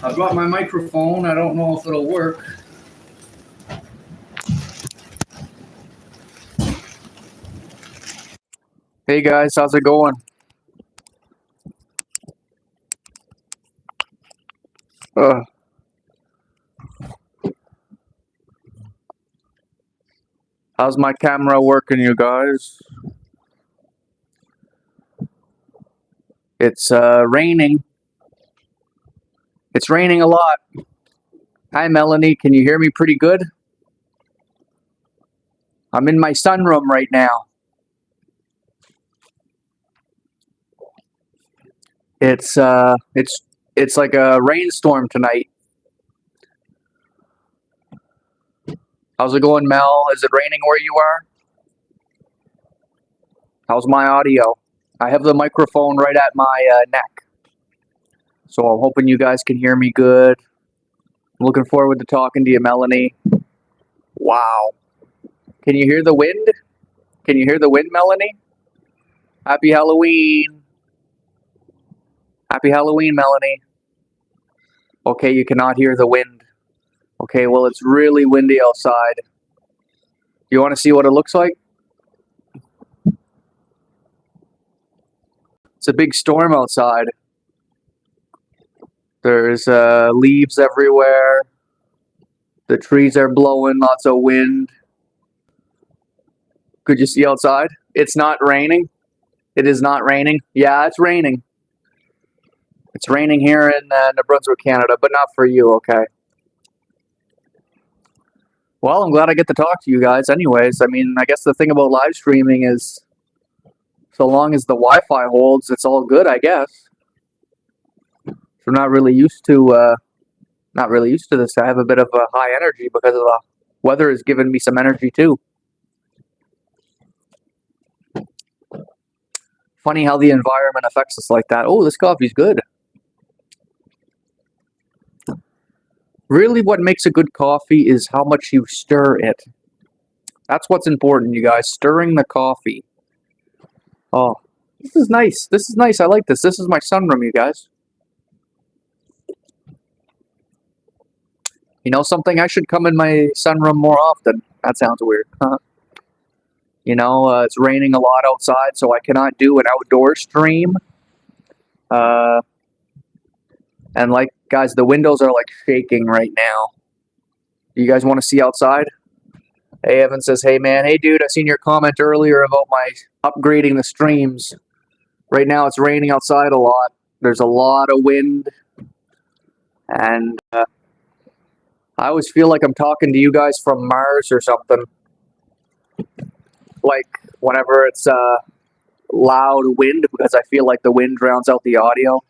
I've got my microphone. I don't know if it'll work. Hey guys, how's it going? Uh, how's my camera working, you guys? It's raining. It's raining a lot. Hi, Melanie. Can you hear me pretty good? I'm in my sunroom right now. It's like a rainstorm tonight. How's it going, Mel? Is it raining where you are? How's my audio? I have the microphone right at my neck. So I'm hoping you guys can hear me good. I'm looking forward to talking to you, Melanie. Wow. Can you hear the wind? Can you hear the wind, Melanie? Happy Halloween. Happy Halloween, Melanie. Okay, you cannot hear the wind. Okay, well, it's really windy outside. You want to see what it looks like? It's a big storm outside. There's leaves everywhere. The trees are blowing, lots of wind. Could you see outside? It's not raining. It is not raining. Yeah, it's raining. It's raining here in New Brunswick, Canada, but not for you, okay? Well, I'm glad I get to talk to you guys anyways. I mean, I guess the thing about live streaming is so long as the Wi-Fi holds, it's all good, I guess. So I'm not really used to this. I have a bit of a high energy because of the weather has given me some energy too. Funny how the environment affects us like that. Oh, this coffee's good. Really, what makes a good coffee is how much you stir it. That's what's important, you guys. Stirring the coffee. Oh, this is nice. This is nice. I like this. This is my sunroom, you guys. You know something? I should come in my sunroom more often. That sounds weird. Huh? You know, it's raining a lot outside, so I cannot do an outdoor stream. And like, guys, the windows are like shaking right now. You guys want to see outside? Hey, Evan says, hey, man. Hey, dude, I seen your comment earlier about my upgrading the streams. Right now, it's raining outside a lot. There's a lot of wind. And I always feel like I'm talking to you guys from Mars or something. Like, whenever it's loud wind, because I feel like the wind drowns out the audio.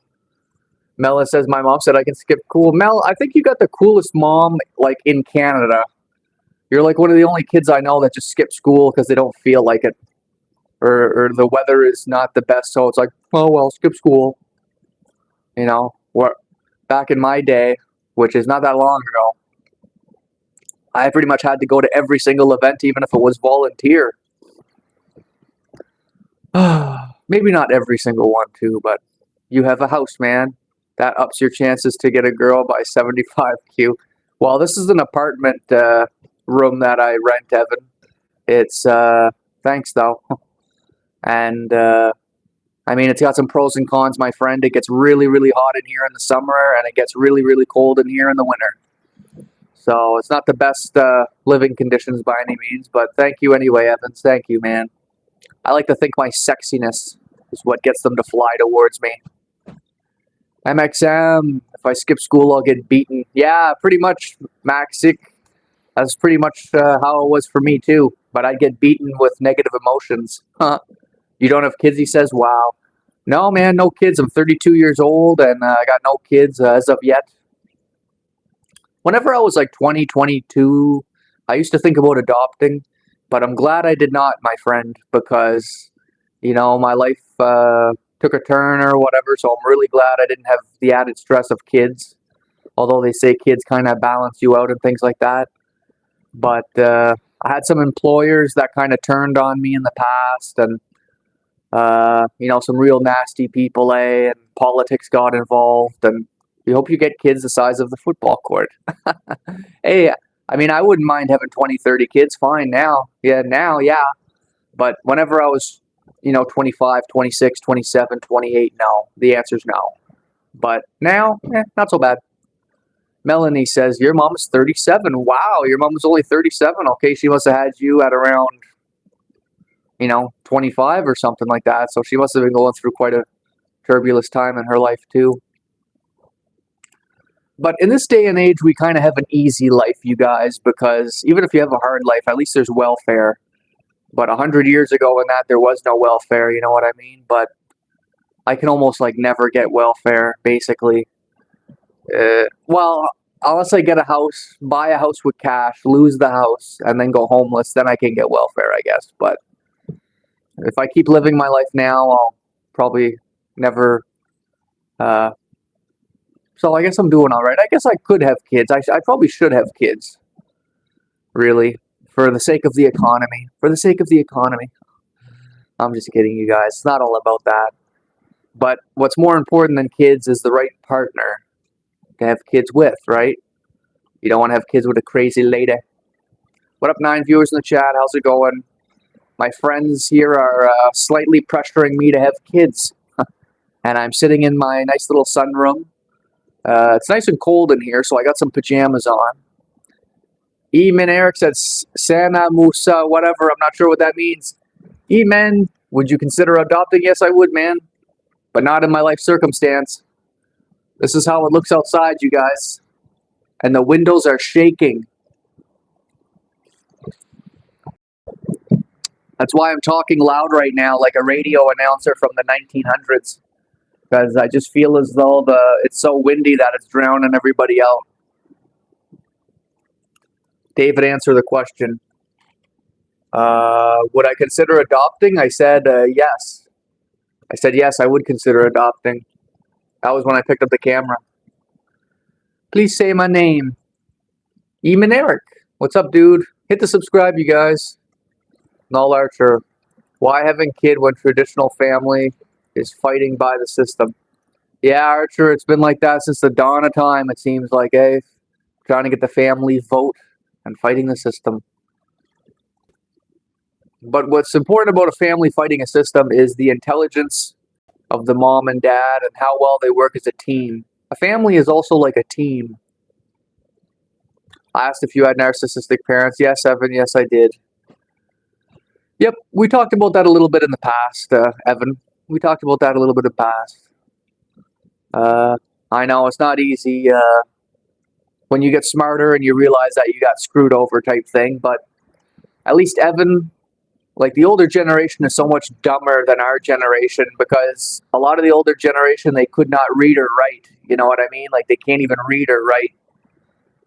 Mela says, my mom said I can skip school. Mel, I think you got the coolest mom, like, in Canada. You're like one of the only kids I know that just skip school because they don't feel like it. Or the weather is not the best, so it's like, oh, well, skip school. You know, back in my day, which is not that long ago, I pretty much had to go to every single event, even if it was volunteer. Maybe not every single one, too, but you have a house, man. That ups your chances to get a girl by 75Q. Well, this is an apartment room that I rent, Evan. It's, thanks, though. And, I mean, it's got some pros and cons, my friend. It gets really, really hot in here in the summer, and it gets really, really cold in here in the winter. So it's not the best living conditions by any means, but thank you anyway, Evans. Thank you, man. I like to think my sexiness is what gets them to fly towards me. MXM, if I skip school, I'll get beaten. Yeah, pretty much, Maxic. That's pretty much how it was for me, too. But I'd get beaten with negative emotions. Huh. You don't have kids, he says? Wow. No, man, no kids. I'm 32 years old, and I got no kids as of yet. Whenever I was like 20, 22, I used to think about adopting. But I'm glad I did not, my friend, because, you know, my life took a turn or whatever, so I'm really glad I didn't have the added stress of kids, although they say kids kind of balance you out and things like that. But I had some employers that kind of turned on me in the past, and, you know, some real nasty people, and politics got involved, and We hope you get kids the size of the football court. Hey, I mean, I wouldn't mind having 20, 30 kids. Fine now. Yeah. But whenever I was, 25, 26, 27, 28, no. The answer's no. But now, not so bad. Melanie says, your mom's 37. Wow, your mom was only 37. Okay, she must have had you at around, 25 or something like that. So she must have been going through quite a turbulent time in her life too. But in this day and age, we kind of have an easy life, you guys, because even if you have a hard life, at least there's welfare. But 100 years ago in that, there was no welfare, you know what I mean? But I can almost never get welfare, basically. Well, unless I get a house, buy a house with cash, lose the house, and then go homeless, then I can get welfare, I guess. But if I keep living my life now, I'll probably never. So I guess I'm doing all right. I guess I could have kids. I probably should have kids, really, for the sake of the economy. For the sake of the economy. I'm just kidding, you guys. It's not all about that. But what's more important than kids is the right partner to have kids with, right? You don't want to have kids with a crazy lady. What up, 9 viewers in the chat? How's it going? My friends here are slightly pressuring me to have kids. And I'm sitting in my nice little sunroom. It's nice and cold in here, so I got some pajamas on. Eman Eric says, Sana Musa, whatever. I'm not sure what that means. Eman, would you consider adopting? Yes, I would, man. But not in my life circumstance. This is how it looks outside, you guys. And the windows are shaking. That's why I'm talking loud right now, like a radio announcer from the 1900s. Because I just feel as though it's so windy that it's drowning everybody out. David, answer the question. Would I consider adopting? I said yes. I said yes, I would consider adopting. That was when I picked up the camera. Please say my name. Eman Eric. What's up, dude? Hit the subscribe, you guys. Null Archer. Why having kid when traditional family is fighting by the system? Yeah, Archer, it's been like that since the dawn of time, it seems like, eh? Trying to get the family vote and fighting the system. But what's important about a family fighting a system is the intelligence of the mom and dad and how well they work as a team. A family is also like a team. I asked if you had narcissistic parents. Yes, Evan, yes, I did. Yep, we talked about that a little bit in the past, Evan. We talked about that a little bit in the past. I know, it's not easy when you get smarter and you realize that you got screwed over type thing, but at least Evan, like the older generation is so much dumber than our generation because a lot of the older generation, they could not read or write. You know what I mean? Like they can't even read or write.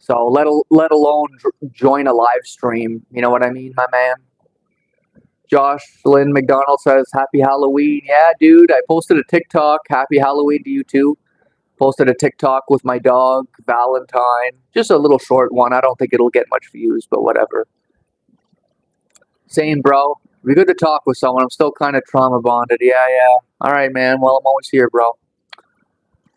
So let alone join a live stream. You know what I mean, my man? Josh Lynn McDonald says, Happy Halloween. Yeah, dude, I posted a TikTok. Happy Halloween to you too. Posted a TikTok with my dog, Valentine. Just a little short one. I don't think it'll get much views, but whatever. Same, bro. It'd be good to talk with someone. I'm still kind of trauma bonded. Yeah. All right, man. Well, I'm always here, bro.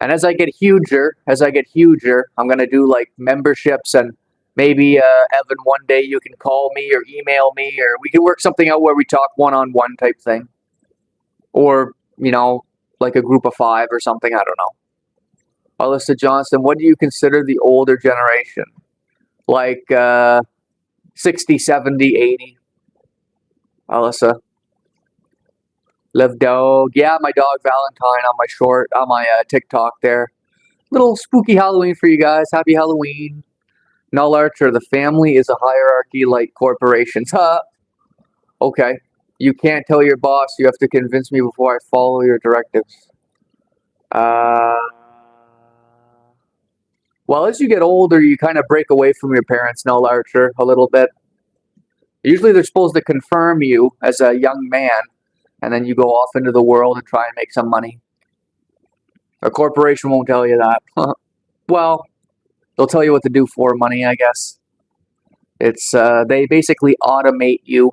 And as I get huger, I'm going to do like memberships and maybe, Evan, one day you can call me or email me or we can work something out where we talk one-on-one type thing. Or, like a group of 5 or something. I don't know. Alyssa Johnson, what do you consider the older generation? Like 60, 70, 80. Alyssa. Live dog. Yeah, my dog Valentine on my TikTok there. Little spooky Halloween for you guys. Happy Halloween. Null Archer, the family is a hierarchy like corporations. Huh? Okay. You can't tell your boss. You have to convince me before I follow your directives. Well, as you get older, you kind of break away from your parents, Null Archer, a little bit. Usually they're supposed to confirm you as a young man, and then you go off into the world and try and make some money. A corporation won't tell you that. Well, they'll tell you what to do for money, I guess. It's they basically automate you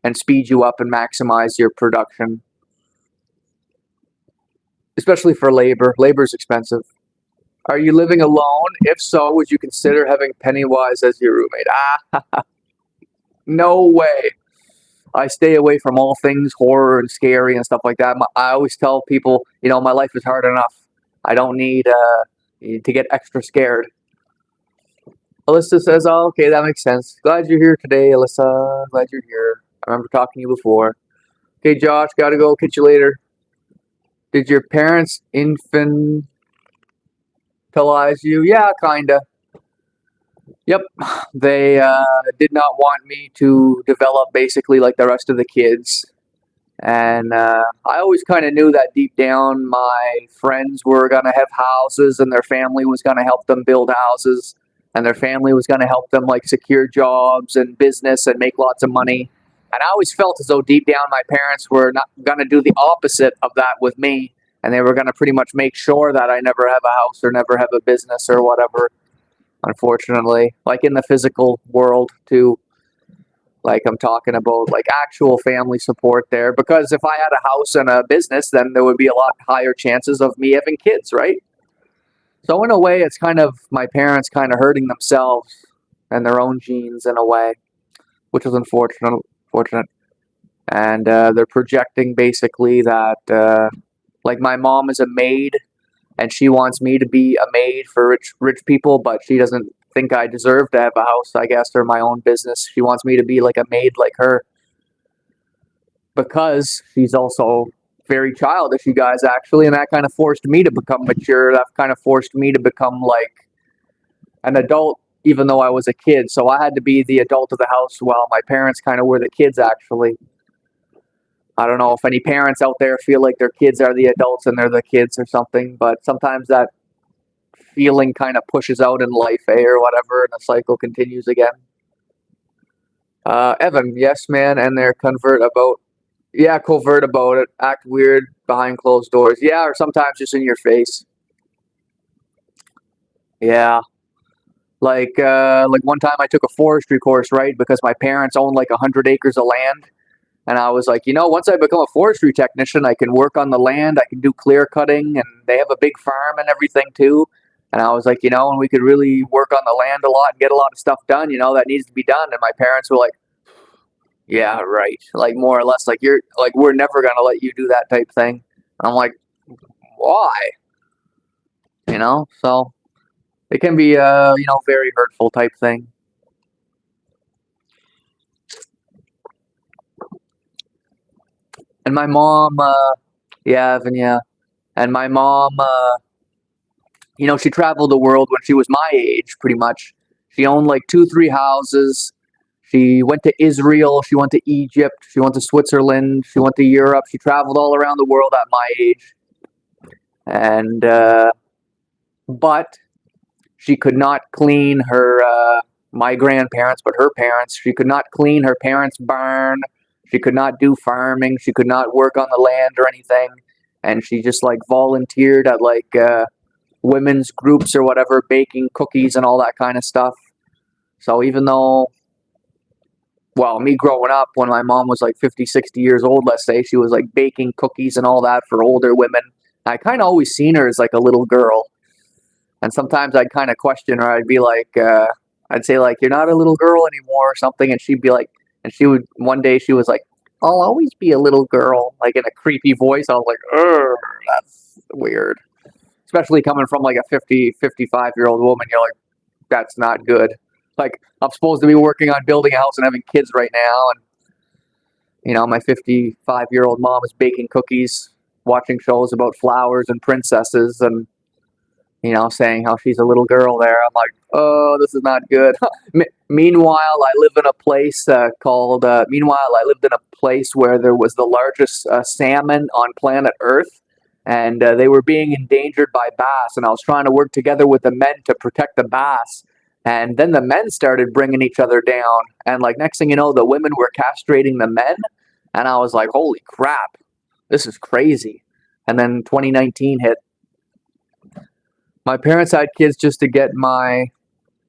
and speed you up and maximize your production. Especially for labor. Labor's expensive. Are you living alone? If so, would you consider having Pennywise as your roommate? No way. I stay away from all things horror and scary and stuff like that. I always tell people, my life is hard enough. I don't need to get extra scared. Alyssa says, oh, okay, that makes sense. Glad you're here today, Alyssa. Glad you're here. I remember talking to you before. Okay, Josh, gotta go. Catch you later. Did your parents infantilize you? Yeah, kinda. Yep. They did not want me to develop basically like the rest of the kids. And I always kind of knew that deep down my friends were going to have houses and their family was going to help them build houses and their family was going to help them like secure jobs and business and make lots of money. And I always felt as though deep down my parents were not going to do the opposite of that with me. And they were going to pretty much make sure that I never have a house or never have a business or whatever, unfortunately. Like in the physical world, too. Like I'm talking about like actual family support there. Because if I had a house and a business, then there would be a lot higher chances of me having kids, right? So in a way, it's kind of my parents kind of hurting themselves and their own genes in a way, which is unfortunate. And they're projecting basically that like my mom is a maid and she wants me to be a maid for rich people, but she doesn't think I deserve to have a house, I guess, or my own business. She wants me to be like a maid like her because she's also very childish, you guys, actually, and that kind of forced me to become mature. That kind of forced me to become like an adult, even though I was a kid. So I had to be the adult of the house while my parents kind of were the kids, actually. I don't know if any parents out there feel like their kids are the adults and they're the kids or something, but sometimes that feeling kind of pushes out in life, or whatever, and the cycle continues again. Evan, yes, man, and they're covert about it, act weird behind closed doors. Yeah, or sometimes just in your face. Yeah. Like one time I took a forestry course, right? Because my parents own like 100 acres of land. And I was like, once I become a forestry technician, I can work on the land, I can do clear cutting, and they have a big farm and everything too. And I was like, and we could really work on the land a lot and get a lot of stuff done, that needs to be done. And my parents were like, yeah, right. Like more or less like we're never gonna let you do that type thing. And I'm like, why? So it can be very hurtful type thing. And my mom, yeah, Evan, yeah. And my mom, she traveled the world when she was my age, pretty much. She owned like 2, 3 houses. She went to Israel. She went to Egypt. She went to Switzerland. She went to Europe. She traveled all around the world at my age. And, but she could not clean my grandparents, but her parents. She could not clean her parents' barn. She could not do farming. She could not work on the land or anything. And she just like volunteered at like women's groups or whatever, baking cookies and all that kind of stuff. So even though, well, me growing up, when my mom was like 50, 60 years old, let's say, she was like baking cookies and all that for older women. I kind of always seen her as like a little girl. And sometimes I'd kind of question her. I'd be like, I'd say like, you're not a little girl anymore or something. And she'd be like, one day she was like, I'll always be a little girl, like in a creepy voice. I was like, that's weird. Especially coming from like a 50, 55-year-old woman. You're like, that's not good. Like, I'm supposed to be working on building a house and having kids right now. And, my 55-year-old mom is baking cookies, watching shows about flowers and princesses and, saying how she's a little girl there. I'm like, oh, this is not good. Meanwhile, I lived in a place where there was the largest salmon on planet Earth, and they were being endangered by bass, and I was trying to work together with the men to protect the bass, and then the men started bringing each other down, and like next thing you know, the women were castrating the men, and I was like, holy crap, this is crazy. And then 2019 hit. My parents had kids just to get my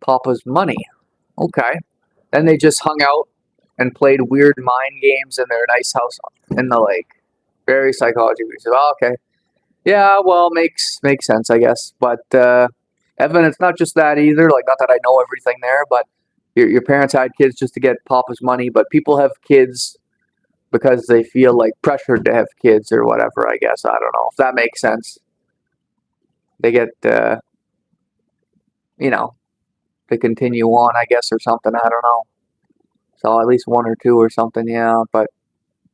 papa's money. Okay. Then they just hung out and played weird mind games in their nice house in the lake. Very psychology research. Oh, okay. Yeah, well, makes sense, I guess. But Evan, it's not just that either. Like, not that I know everything there, but your parents had kids just to get Papa's money, but people have kids because they feel like pressured to have kids or whatever, I guess. I don't know if that makes sense. They get, you know, to continue on, I guess, or something. I don't know. So at least one or two or something, yeah. But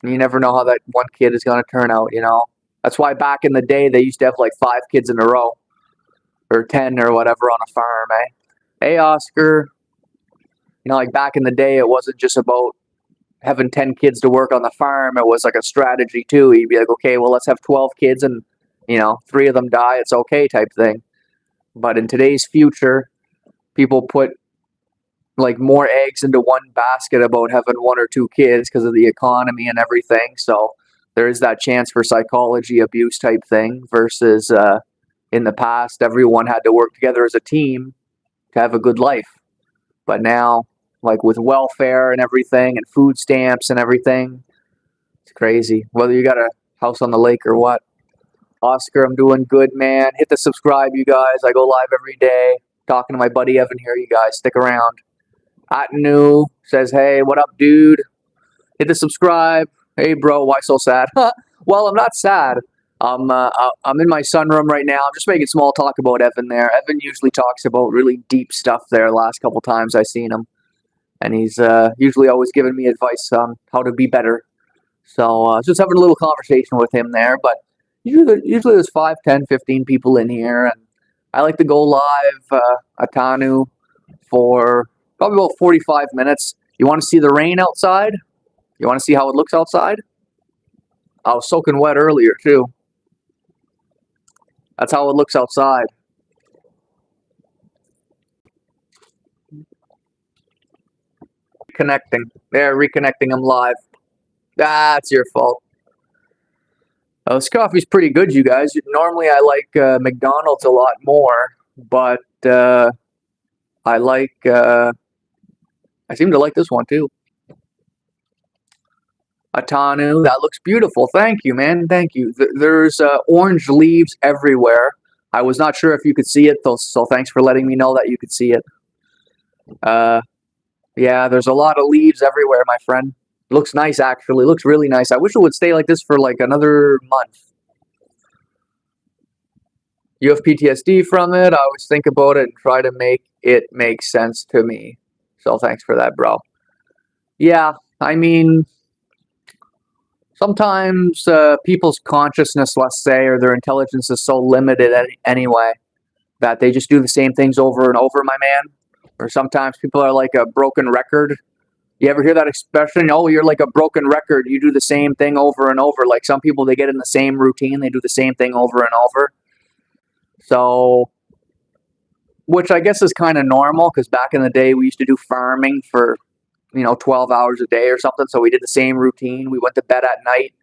you never know how that one kid is going to turn out, you know. That's why back in the day they used to have like 5 kids in a row or 10 or whatever on a farm, eh? Hey, Oscar. You know, like back in the day, it wasn't just about having 10 kids to work on the farm. It was like a strategy too. You'd be like, okay, well, let's have 12 kids and, 3 of them die. It's okay type thing. But in today's future, people put like more eggs into one basket about having 1 or 2 kids because of the economy and everything. So there is that chance for psychology abuse type thing versus in the past, everyone had to work together as a team to have a good life. But now, like with welfare and everything and food stamps and everything, it's crazy. Whether you got a house on the lake or what. Oscar, I'm doing good, man. Hit the subscribe, you guys. I go live every day. Talking to my buddy Evan here, you guys. Stick around. Atnu says, hey, what up, dude? Hit the subscribe. Hey, bro, why so sad? Well, I'm not sad. I'm in my sunroom right now. I'm just making small talk about Evan there. Evan usually talks about really deep stuff there last couple times I've seen him. And he's usually always giving me advice on how to be better. So just having a little conversation with him there. But usually there's 5, 10, 15 people in here. And I like to go live Atanu for probably about 45 minutes. You want to see the rain outside? You want to see how it looks outside? I was soaking wet earlier, too. That's how it looks outside. Connecting. They're reconnecting them live. That's your fault. This coffee's pretty good, you guys. Normally I like McDonald's a lot more, but I seem to like this one too. Atanu, that looks beautiful. Thank you, man. Thank you. There's orange leaves everywhere. I was not sure if you could see it, though, so thanks for letting me know that you could see it. Yeah, there's a lot of leaves everywhere, my friend. Looks nice, actually. Looks really nice. I wish it would stay like this for like another month. You have PTSD from it. I always think about it and try to make it make sense to me. So thanks for that, bro. Yeah, I mean, sometimes people's consciousness, let's say, or their intelligence is so limited anyway that they just do the same things over and over, my man. Or sometimes people are like a broken record. You ever hear that expression? Oh, you're like a broken record. You do the same thing over and over. Like some people, they get in the same routine. They do the same thing over and over. So, which I guess is kind of normal because back in the day, we used to do farming for 12 hours a day or something. So we did the same routine. We went to bed at night,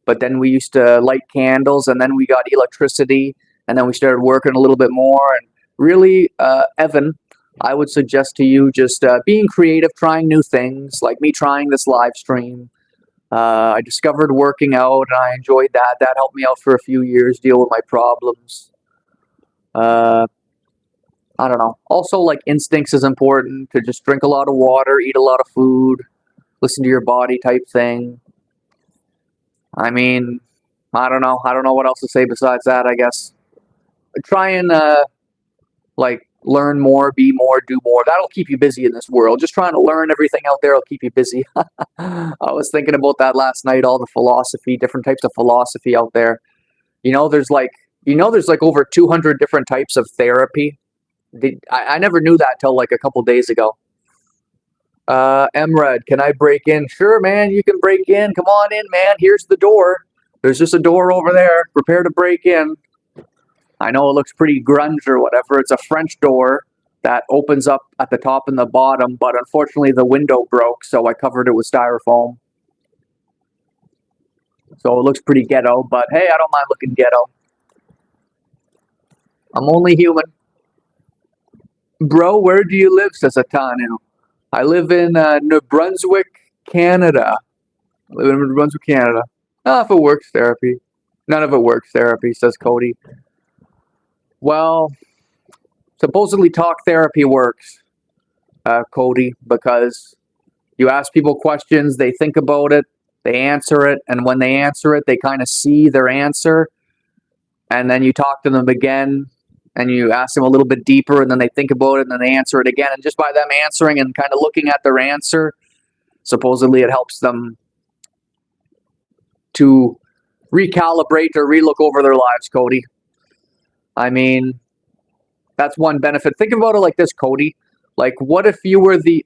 but then we used to light candles and then we got electricity and then we started working a little bit more. And really, Evan, I would suggest to you just being creative, trying new things, like me trying this live stream. I discovered working out and I enjoyed that. That helped me out for a few years, deal with my problems. I don't know. Also, like instincts is important to just drink a lot of water, eat a lot of food, listen to your body type thing. I mean, I don't know. I don't know what else to say besides that, I guess. Try and, like, learn more, be more, do more. That'll keep you busy in this world. Just trying to learn everything out there will keep you busy. I was thinking about that last night, all the philosophy, different types of philosophy out there. There's like over 200 different types of therapy. I never knew that till like a couple days ago. Emred, can I break in? Sure, man, you can break in. Come on in, man. Here's the door. There's just a door over there. Prepare to break in. I know it looks pretty grunge or whatever. It's a French door that opens up at the top and the bottom, but unfortunately the window broke, so I covered it with styrofoam. So it looks pretty ghetto, but hey, I don't mind looking ghetto. I'm only human. Bro, where do you live, says Atanu. I live in New Brunswick, Canada. I live in New Brunswick, Canada. Ah, if it works, therapy. None of it works, therapy, says Cody. Well, Supposedly talk therapy works, Cody, because you ask people questions, they think about it, they answer it, and when they answer it, they kind of see their answer, and then you talk to them again, and you ask them a little bit deeper, and then they think about it, and then they answer it again, and just by them answering and kind of looking at their answer, supposedly it helps them to recalibrate or relook over their lives, Cody. I mean, that's one benefit. Think about it like this, Cody. Like, what if you were the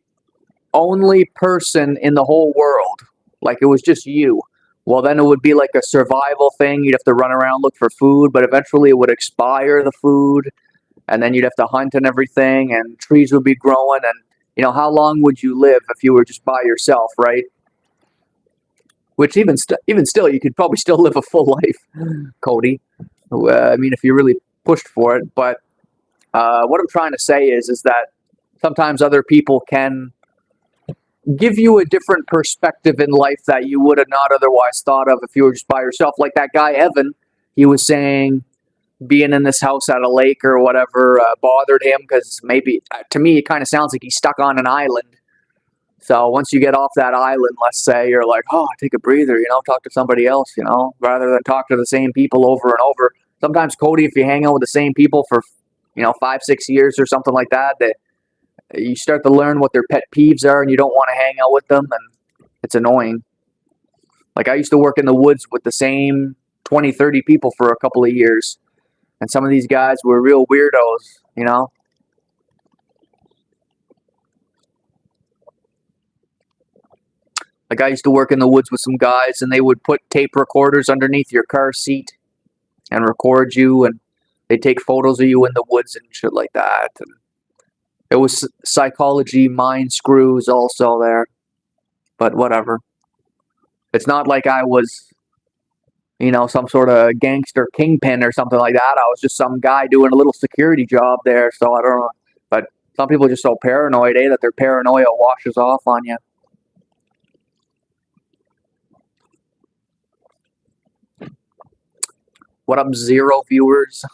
only person in the whole world? Like, it was just you. Well, then it would be like a survival thing. You'd have to run around, look for food, but eventually it would expire, the food, and then you'd have to hunt and everything, and trees would be growing. And, you know, how long would you live if you were just by yourself, right? Which even still, you could probably still live a full life, Cody. I mean, if you really pushed for it. But what I'm trying to say is that sometimes other people can give you a different perspective in life that you would have not otherwise thought of if you were just by yourself. Like that guy, Evan, he was saying being in this house at a lake or whatever bothered him because maybe, to me, it kind of sounds like he's stuck on an island. So once you get off that island, let's say, you're like, oh, take a breather, you know, talk to somebody else, you know, rather than talk to the same people over and over. Sometimes, Cody, if you hang out with the same people for, you know, 5-6 years or something like that, that you start to learn what their pet peeves are and you don't want to hang out with them, and it's annoying. Like, I used to work in the woods with the same 20, 30 people for a couple of years, and some of these guys were real weirdos, you know. Like, I used to work in the woods with some guys, and they would put tape recorders underneath your car seat and record you, and they take photos of you in the woods and shit like that. And it was psychology, mind screws also there. But whatever. It's not like I was, you know, some sort of gangster kingpin or something like that. I was just some guy doing a little security job there, so I don't know. But some people are just so paranoid, that their paranoia washes off on you. What up, 0 viewers?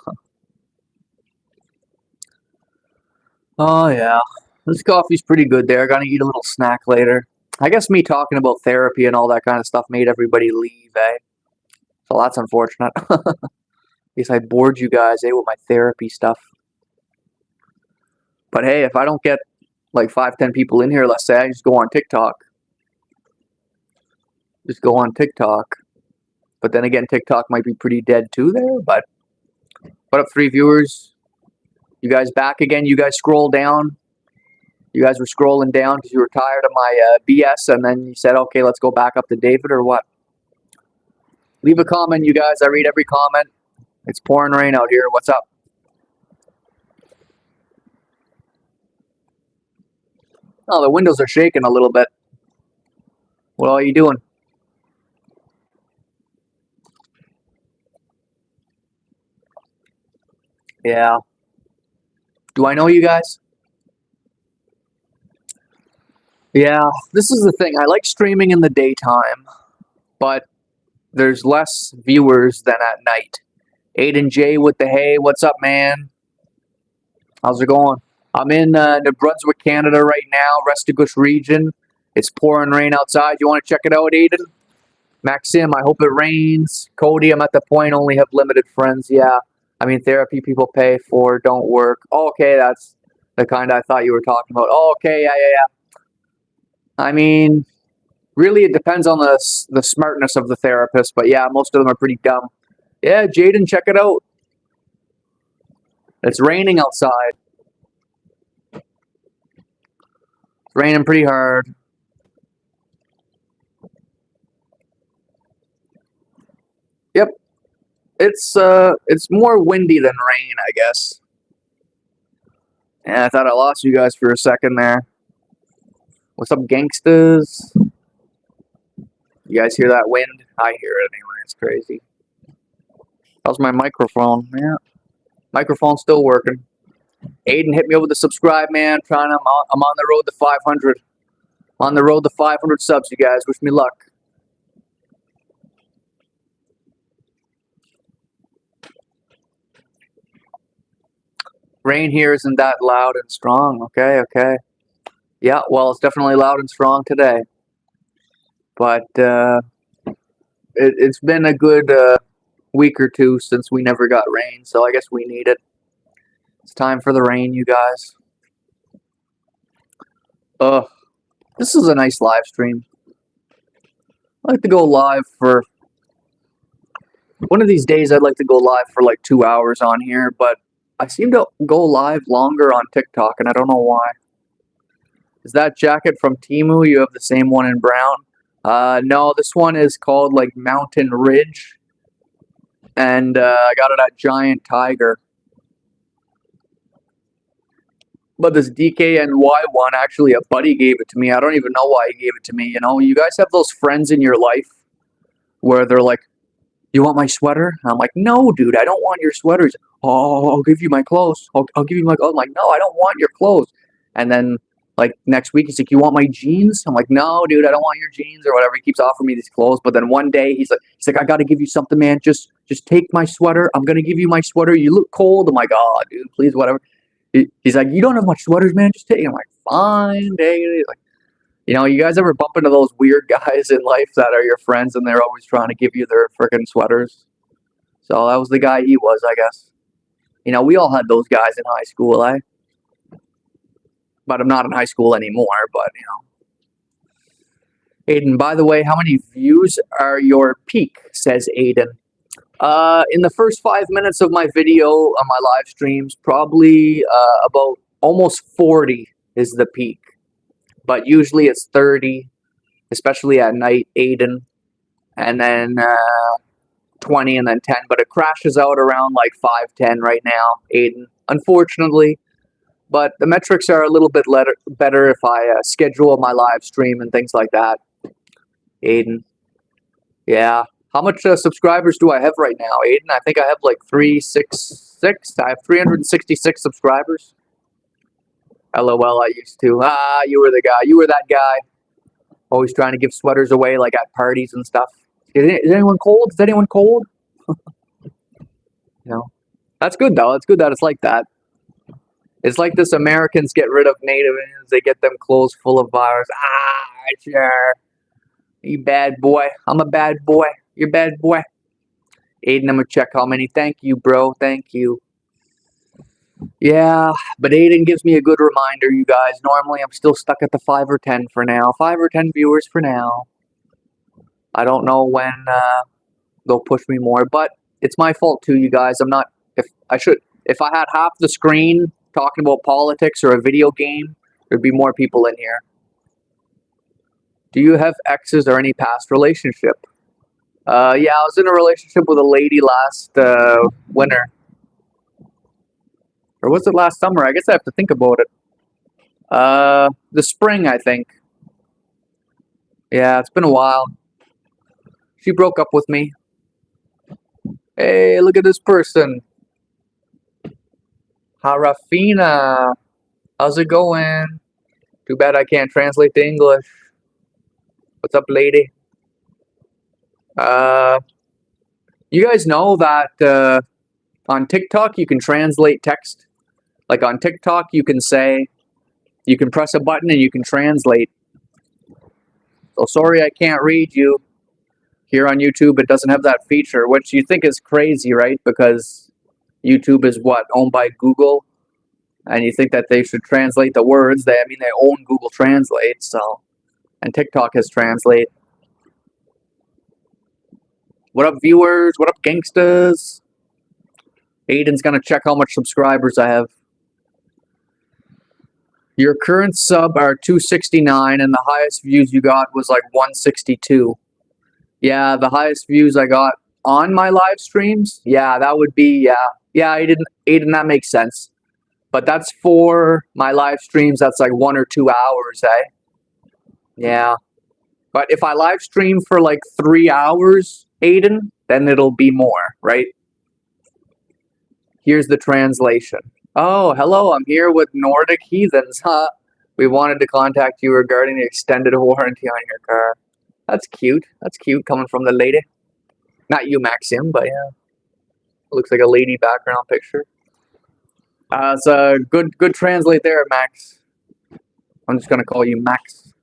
Oh, yeah. This coffee's pretty good there. Gonna eat a little snack later. I guess me talking about therapy and all that kind of stuff made everybody leave, eh? So that's unfortunate. I guess I bored you guys, with my therapy stuff. But hey, if I don't get like 5-10 people in here, let's say, I just go on TikTok. Just go on TikTok. But then again, TikTok might be pretty dead too there. But what up, 3 viewers? You guys back again? You guys scroll down. You guys were scrolling down because you were tired of my BS, and then you said, okay, let's go back up to David, or what? Leave a comment, you guys. I read every comment. It's pouring rain out here. What's up? Oh, the windows are shaking a little bit. What are you doing? Yeah. Do I know you guys? Yeah, this is the thing. I like streaming in the daytime, but there's less viewers than at night. Aiden J with the hey, what's up, man? How's it going? I'm in New Brunswick, Canada right now, Restigouche region. It's pouring rain outside. You want to check it out, Aiden? Maxim, I hope it rains. Cody, I'm at the point, only have limited friends. Yeah, I mean, therapy people pay for don't work. Oh, okay, that's the kind I thought you were talking about. Oh, okay, yeah. I mean, really, it depends on the smartness of the therapist, but yeah, most of them are pretty dumb. Yeah, Jaden, check it out. It's raining outside. It's raining pretty hard. Yep. It's more windy than rain, I guess. Yeah, I thought I lost you guys for a second there. What's up, gangsters? You guys hear that wind? I hear it anyway. It's crazy. How's my microphone? Yeah. Microphone's still working. Aiden, hit me over the subscribe, man. I'm on the road to 500. On the road to 500 subs, you guys. Wish me luck. Rain here isn't that loud and strong. Okay, okay. Yeah, well, it's definitely loud and strong today. But it's been a good week or two since we never got rain, so I guess we need it. It's time for the rain, you guys. Ugh, this is a nice live stream. I like to go live for one of these days. I'd like to go live for like 2 hours on here, but I seem to go live longer on TikTok, and I don't know why. Is that jacket from Temu? You have the same one in brown? No, this one is called like Mountain Ridge, and I got it at Giant Tiger. But this DKNY one, actually, a buddy gave it to me. I don't even know why he gave it to me. You know, you guys have those friends in your life where they're like, "You want my sweater?" And I'm like, "No, dude, I don't want your sweaters." "Oh, I'll give you my clothes. I'll give you my clothes." I'm like, "No, I don't want your clothes." And then, like, next week, he's like, "You want my jeans?" I'm like, "No, dude, I don't want your jeans," or whatever. He keeps offering me these clothes. But then one day, he's like, "I got to give you something, man. Just take my sweater. I'm going to give you my sweater. You look cold." I'm like, "Oh, dude, please, whatever." He's like, "You don't have much sweaters, man. Just take it." I'm like, "Fine, take it." Like, you know, you guys ever bump into those weird guys in life that are your friends and they're always trying to give you their freaking sweaters? So that was the guy he was, I guess. You know, we all had those guys in high school, eh? But I'm not in high school anymore, but, you know. Aiden, by the way, how many views are your peak, says Aiden. In the first 5 minutes of my video on my live streams, probably about almost 40 is the peak. But usually it's 30, especially at night, Aiden. And then 20 and then 10. But it crashes out around like 5, 10 right now, Aiden, unfortunately. But the metrics are a little bit better if I schedule my live stream and things like that, Aiden. Yeah. How much subscribers do I have right now, Aiden? I think I have like 366. I have 366 subscribers. LOL, I used to. Ah, you were the guy. You were that guy. Always trying to give sweaters away like at parties and stuff. Is anyone cold? Is anyone cold? You know. That's good though. It's good that it's like that. It's like this Americans get rid of Native Indians. They get them clothes full of virus. Ah, sure. You bad boy. I'm a bad boy. You're a bad boy. Aiden, I'm going to check how many. Thank you, bro. Thank you. Yeah, but Aiden gives me a good reminder, you guys. Normally, I'm still stuck at the 5 or 10 for now. 5 or 10 viewers for now. I don't know when they'll push me more, but it's my fault too, you guys. I'm not... If I had half the screen talking about politics or a video game, there'd be more people in here. Do you have exes or any past relationship? Yeah, I was in a relationship with a lady last winter. Or was it last summer? I guess I have to think about it. The spring, I think. Yeah, it's been a while. She broke up with me. Hey, look at this person. Harafina. How's it going? Too bad I can't translate to English. What's up, lady? You guys know that on TikTok you can translate text? Like on TikTok you can press a button and you can translate. So sorry I can't read you. Here on YouTube it doesn't have that feature, which you think is crazy, right? Because YouTube is what? Owned by Google? And you think that they should translate the words. They own Google Translate, so... And TikTok has Translate. What up, viewers? What up, gangstas? Aiden's gonna check how much subscribers I have. Your current sub are 269, and the highest views you got was like 162. Yeah, the highest views I got on my live streams? Yeah, that would be, yeah. Yeah, Aiden, that makes sense. But that's for my live streams, that's like 1 or 2 hours, eh? Yeah. But if I live stream for like 3 hours, Aiden, then it'll be more, right? Here's the translation. Oh, hello, I'm here with Nordic Heathens, huh? We wanted to contact you regarding the extended warranty on your car. That's cute. That's cute coming from the lady. Not you, Maxim, but yeah. Looks like a lady background picture. It's a good translate there, Max. I'm just gonna call you Max.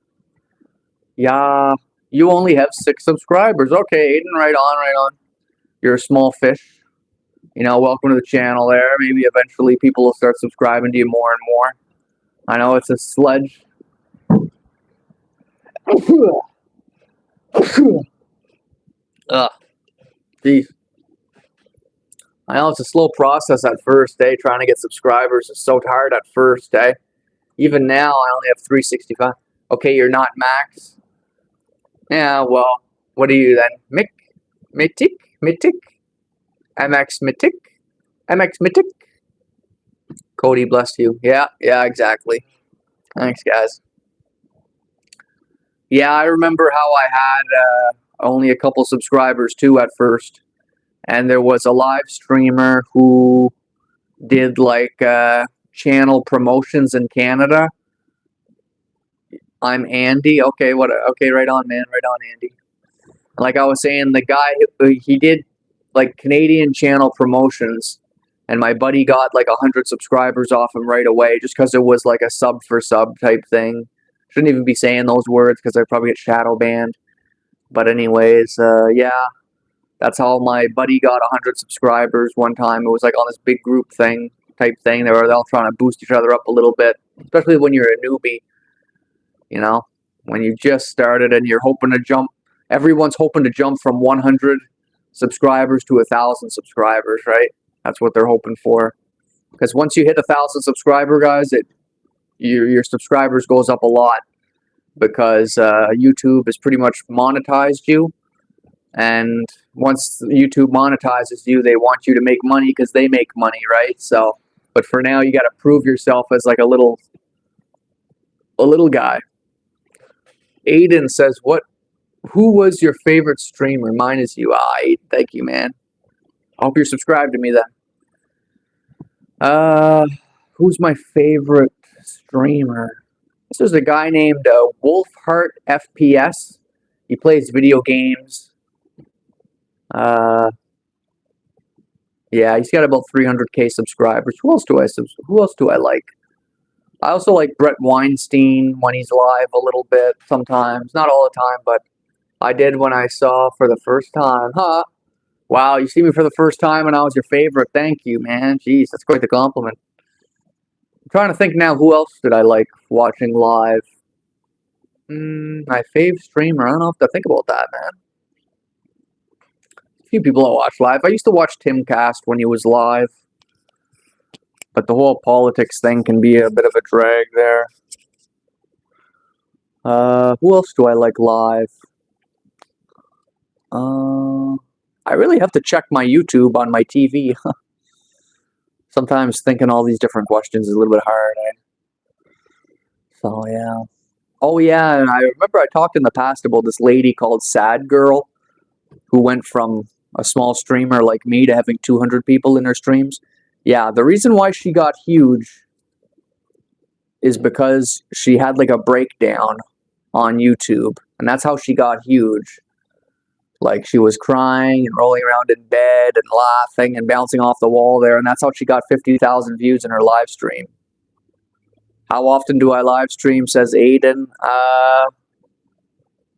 Yeah, you only have 6 subscribers. Okay, Aiden, right on, right on. You're a small fish. Welcome to the channel there. Maybe eventually people will start subscribing to you more and more. I know it's a sludge. Ugh, jeez. I know it's a slow process at first, trying to get subscribers is so hard at first, Even now, I only have 365. Okay, you're not Max? Yeah, well, what are you then? Mick? Mythic? MX Mythic? MX Mythic? Cody, bless you. Yeah, exactly. Thanks, guys. Yeah, I remember how I had only a couple subscribers, too, at first. And there was a live streamer who did, like, channel promotions in Canada. I'm Andy. Okay, okay, right on, man. Right on, Andy. Like I was saying, the guy, he did, like, Canadian channel promotions. And my buddy got like 100 subscribers off him right away just because it was like a sub for sub type thing. Shouldn't even be saying those words because I'd probably get shadow banned. But anyways, yeah, that's how my buddy got 100 subscribers one time. It was like on this big group thing type thing. They were all trying to boost each other up a little bit, especially when you're a newbie. When you just started and you're hoping to jump. Everyone's hoping to jump from 100 subscribers to 1,000 subscribers, right? That's what they're hoping for. Because once you hit 1,000 subscriber, guys, your subscribers goes up a lot. Because YouTube has pretty much monetized you. And once YouTube monetizes you, they want you to make money because they make money, right? So, but for now, you got to prove yourself as like a little guy. Aiden says, who was your favorite streamer? Mine is you. Aiden, thank you, man. I hope you're subscribed to me then. Who's my favorite streamer? This is a guy named Wolfheart FPS. He plays video games. Yeah, he's got about 300k subscribers. Who else do I like? I also like Brett Weinstein when he's live a little bit sometimes. Not all the time, but I did when I saw for the first time. Huh? Wow, you see me for the first time and I was your favorite. Thank you, man. Jeez, that's quite the compliment. I'm trying to think now, who else did I like watching live? My fave streamer. I don't know if to think about that, man. A few people I watch live. I used to watch Timcast when he was live. But the whole politics thing can be a bit of a drag there. Who else do I like live? I really have to check my YouTube on my TV. Sometimes thinking all these different questions is a little bit hard. So, yeah. Oh, yeah, and I remember I talked in the past about this lady called Sad Girl who went from a small streamer like me to having 200 people in her streams. Yeah, the reason why she got huge is because she had like a breakdown on YouTube, and that's how she got huge. Like, she was crying and rolling around in bed and laughing and bouncing off the wall there, and that's how she got 50,000 views in her live stream. How often do I live stream, says Aiden?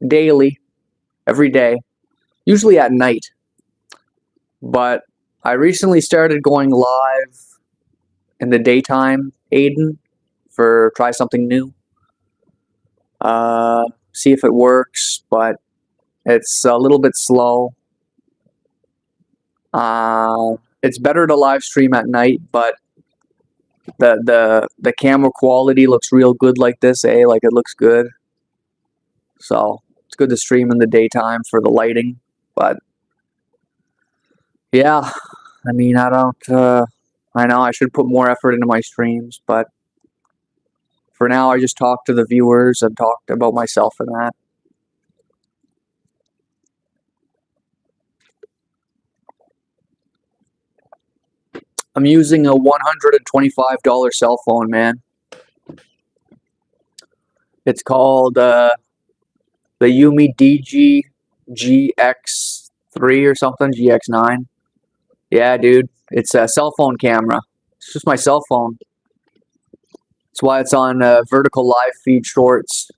Daily. Every day. Usually at night. But I recently started going live in the daytime, Aiden, for try something new. See if it works, but it's a little bit slow. It's better to live stream at night, but the camera quality looks real good like this, like it looks good. So it's good to stream in the daytime for the lighting, but yeah, I mean, I know I should put more effort into my streams, but for now I just talk to the viewers and talk about myself and that. I'm using a $125 cell phone, man. It's called the Yumi DG GX3 or something, GX9. Yeah, dude, it's a cell phone camera. It's just my cell phone. That's why it's on vertical live feed shorts.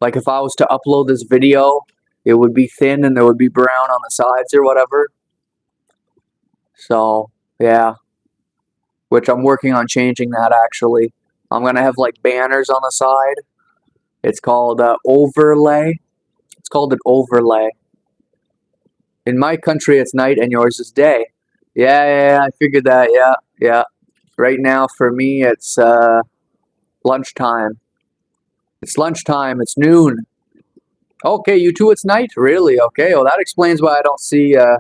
Like if I was to upload this video, it would be thin and there would be brown on the sides or whatever. So, yeah. Which I'm working on changing that actually. I'm going to have like banners on the side. It's called overlay. It's called an overlay. In my country, it's night and yours is day. Yeah, I figured that. Yeah. Right now, for me, it's lunchtime. It's lunchtime. It's noon. Okay, you two, it's night. Really? Okay. Well, that explains why I don't see. So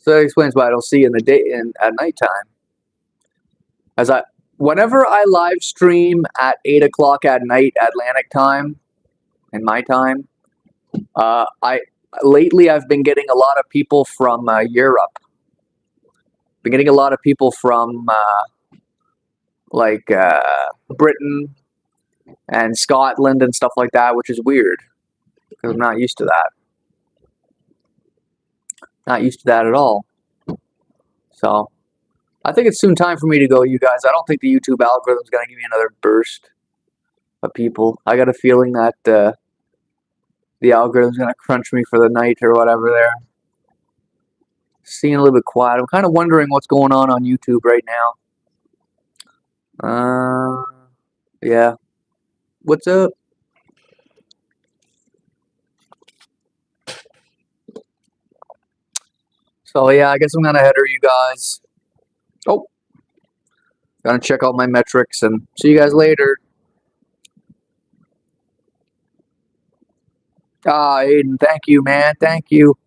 that explains why I don't see in the day at nighttime. Whenever I live stream at 8 o'clock at night Atlantic time, in my time, lately I've been getting a lot of people from Europe. Been getting a lot of people from Britain and Scotland and stuff like that, which is weird because I'm not used to that. Not used to that at all. So I think it's soon time for me to go, you guys. I don't think the YouTube algorithm is going to give me another burst of people. I got a feeling that the algorithm's going to crunch me for the night or whatever there. Seeing a little bit quiet. I'm kind of wondering what's going on YouTube right now. Yeah. What's up? So yeah, I guess I'm gonna head her, you guys. Oh, gonna check out my metrics and see you guys later. Aiden, thank you, man. Thank you.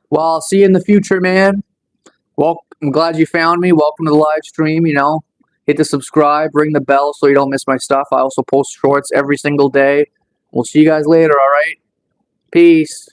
Well, I'll see you in the future, man. Well, I'm glad you found me. Welcome to the live stream. Hit the subscribe, ring the bell so you don't miss my stuff. I also post shorts every single day. We'll see you guys later, all right? Peace.